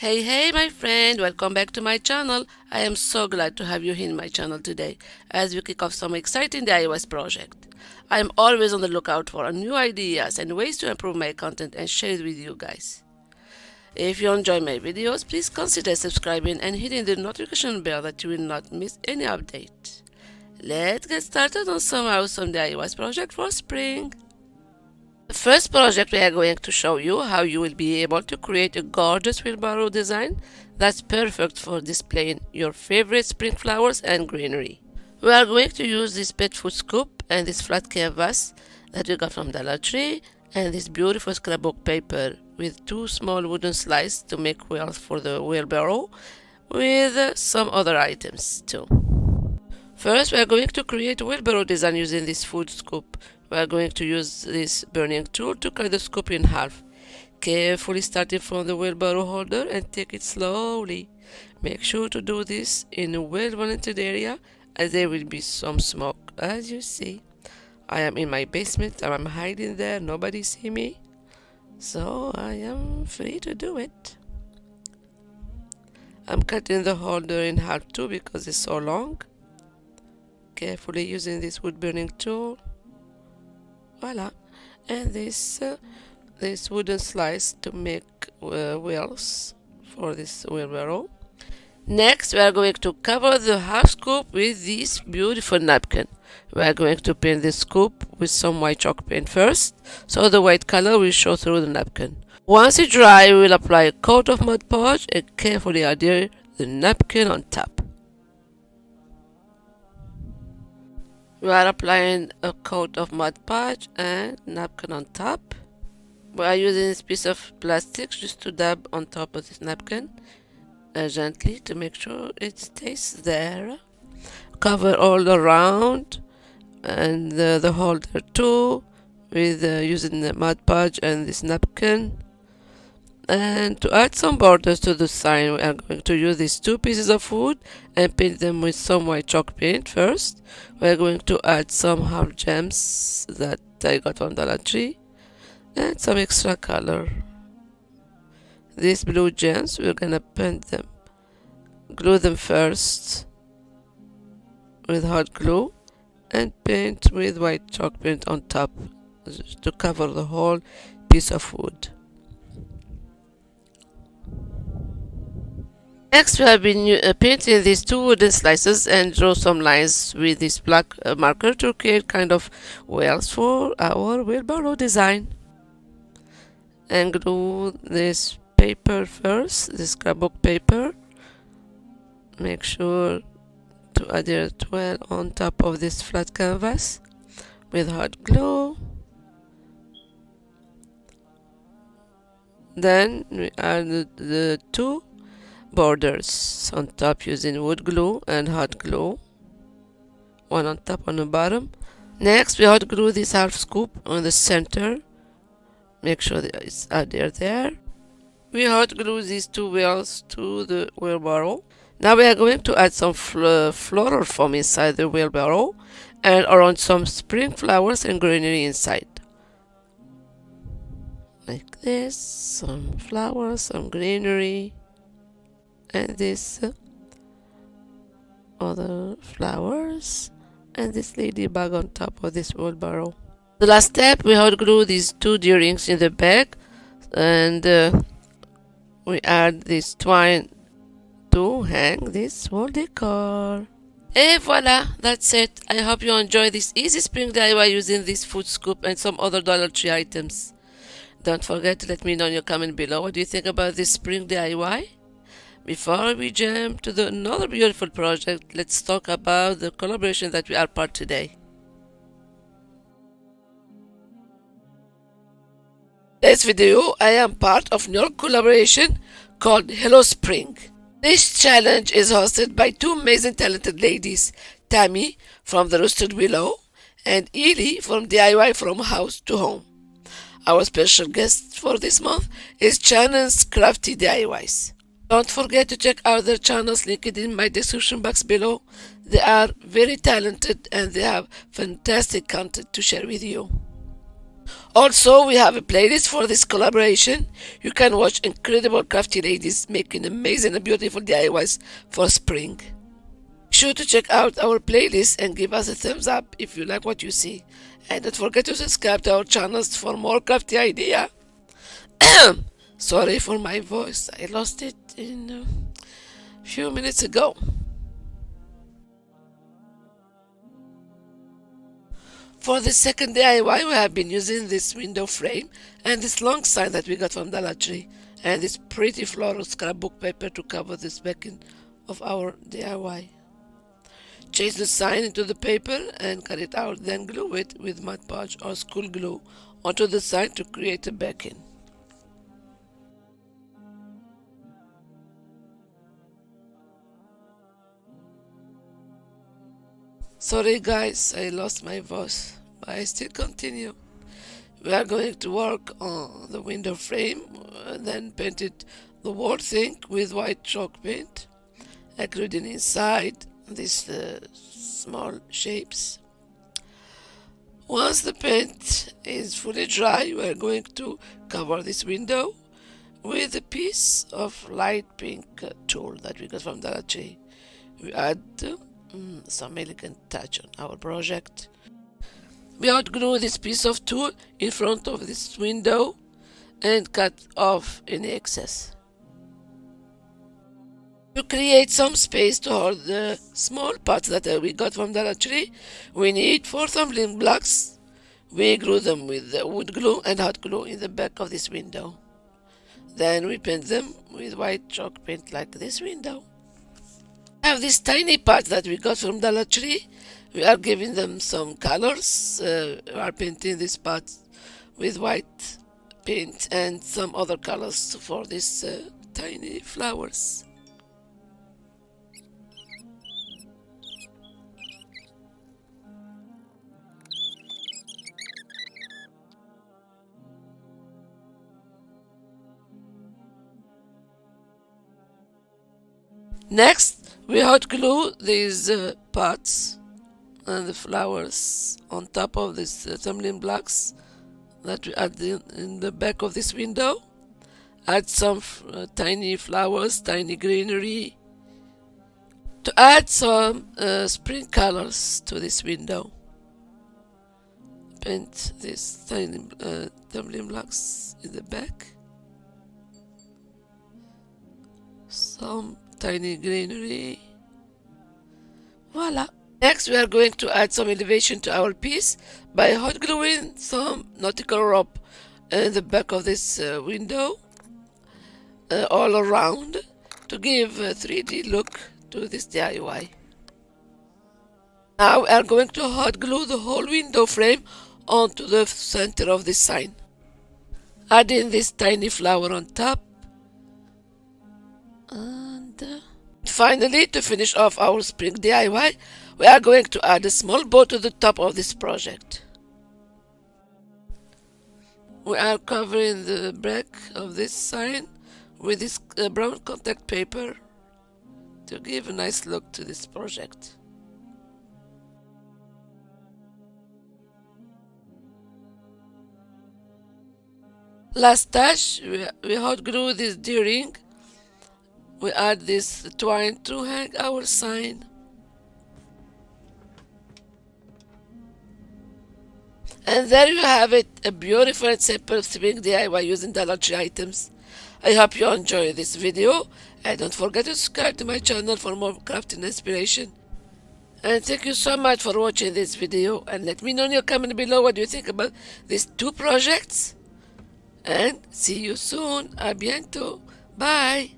Hey my friend, welcome back to my channel. I am so glad to have you in my channel today as we kick off some exciting DIY project. I am always on the lookout for new ideas and ways to improve my content and share it with you guys. If you enjoy my videos, please consider subscribing and hitting the notification bell that you will not miss any update. Let's get started on some awesome DIY project for spring. The first project we are going to show you how you will be able to create a gorgeous wheelbarrow design that's perfect for displaying your favorite spring flowers and greenery. We are going to use this pet food scoop and this flat canvas that we got from Dollar Tree and this beautiful scrapbook paper with two small wooden slices to make wheels for the wheelbarrow with some other items too. First, we are going to create a wheelbarrow design using this food scoop. We are going to use this burning tool to cut the scoop in half. Carefully starting from the wheelbarrow holder and take it slowly. Make sure to do this in a well-ventilated area as there will be some smoke. As you see, I am in my basement and I'm hiding there, nobody see me. So I am free to do it. I'm cutting the holder in half too because it's so long. Carefully using this wood burning tool. Voila, and this wooden slice to make wheels for this wheelbarrow. Next, we are going to cover the half scoop with this beautiful napkin. We are going to paint the scoop with some white chalk paint first, so the white color will show through the napkin. Once it dry, we will apply a coat of Mod Podge and carefully adhere the napkin on top. We are applying a coat of Mod Podge and napkin on top. We are using this piece of plastic just to dab on top of this napkin gently to make sure it stays there. Cover all around and the holder too with using the Mod Podge and this napkin. And to add some borders to the sign, we are going to use these two pieces of wood and paint them with some white chalk paint first. We are going to add some half gems that I got from Dollar Tree and some extra color. These blue gems, we're gonna paint them, glue them first with hot glue and paint with white chalk paint on top to cover the whole piece of wood. Next, we have been painting these two wooden slices and draw some lines with this black marker to create kind of wheels for our wheelbarrow design. And glue this paper first, this scrapbook paper. Make sure to adhere it well on top of this flat canvas with hot glue. Then we add the two borders on top using wood glue and hot glue, one on top on the bottom. Next, we hot glue this half scoop on the center. Make sure that it's adhered there. We hot glue these two wheels to the wheelbarrow. Now we are going to add some floral foam inside the wheelbarrow and around some spring flowers and greenery inside. Like this, some flowers, some greenery. And this other flowers and this ladybug on top of this wheelbarrow. The last step, we hot glue these two deer rings in the back and we add this twine to hang this wall decor. Et voila, that's it. I hope you enjoy this easy spring DIY using this food scoop and some other Dollar Tree items. Don't forget to let me know in your comment below what do you think about this spring DIY. Before we jump to another beautiful project, let's talk about the collaboration that we are part today. This video, I am part of new collaboration called Hello Spring. This challenge is hosted by two amazing talented ladies, Tammy from the Roasted Willow and Ely from DIY from House to Home. Our special guest for this month is Shannon's Crafty DIYs. Don't forget to check out their channels linked in my description box below. They are very talented and they have fantastic content to share with you. Also, we have a playlist for this collaboration. You can watch incredible crafty ladies making amazing and beautiful DIYs for spring. Be sure to check out our playlist and give us a thumbs up if you like what you see. And don't forget to subscribe to our channels for more crafty idea. Sorry for my voice, I lost it in a few minutes ago. For the second DIY, we have been using this window frame and this long sign that we got from Dollar Tree and this pretty floral scrapbook paper to cover this backing of our DIY. Change the sign into the paper and cut it out, then glue it with Mod Podge or school glue onto the sign to create a backing. Sorry guys, I lost my voice, but I still continue. We are going to work on the window frame, then painted the whole thing with white chalk paint, including inside these small shapes. Once the paint is fully dry, we are going to cover this window with a piece of light pink tulle that we got from Dollar Tree. We add some elegant touch on our project. We hot glue this piece of tulle in front of this window and cut off any excess. To create some space to hold the small parts that we got from Dollar Tree, we need 4 tumbling blocks. We glue them with wood glue and hot glue in the back of this window. Then we paint them with white chalk paint like this window. We have these tiny parts that we got from Dollar Tree. We are giving them some colors. We are painting these parts with white paint and some other colors for these tiny flowers. Next, we hot glue these parts and the flowers on top of these tumbling blocks that we add in the back of this window. Add some tiny flowers, tiny greenery, to add some spring colors to this window. Paint these tiny tumbling blocks in the back. Some tiny greenery. Voila! Next, we are going to add some elevation to our piece by hot gluing some nautical rope in the back of this window all around to give a 3D look to this DIY. Now we are going to hot glue the whole window frame onto the center of this sign. Adding this tiny flower on top. And finally, to finish off our spring DIY, we are going to add a small bow to the top of this project. We are covering the back of this sign with this brown contact paper to give a nice look to this project. Last touch, we hot glue this D-ring. We add this twine to hang our sign. And there you have it, a beautiful and simple spring DIY using Dollar Tree items. I hope you enjoy this video and don't forget to subscribe to my channel for more crafting inspiration. And thank you so much for watching this video, and let me know in your comment below what you think about these 2 projects. And see you soon. A bientôt. Bye.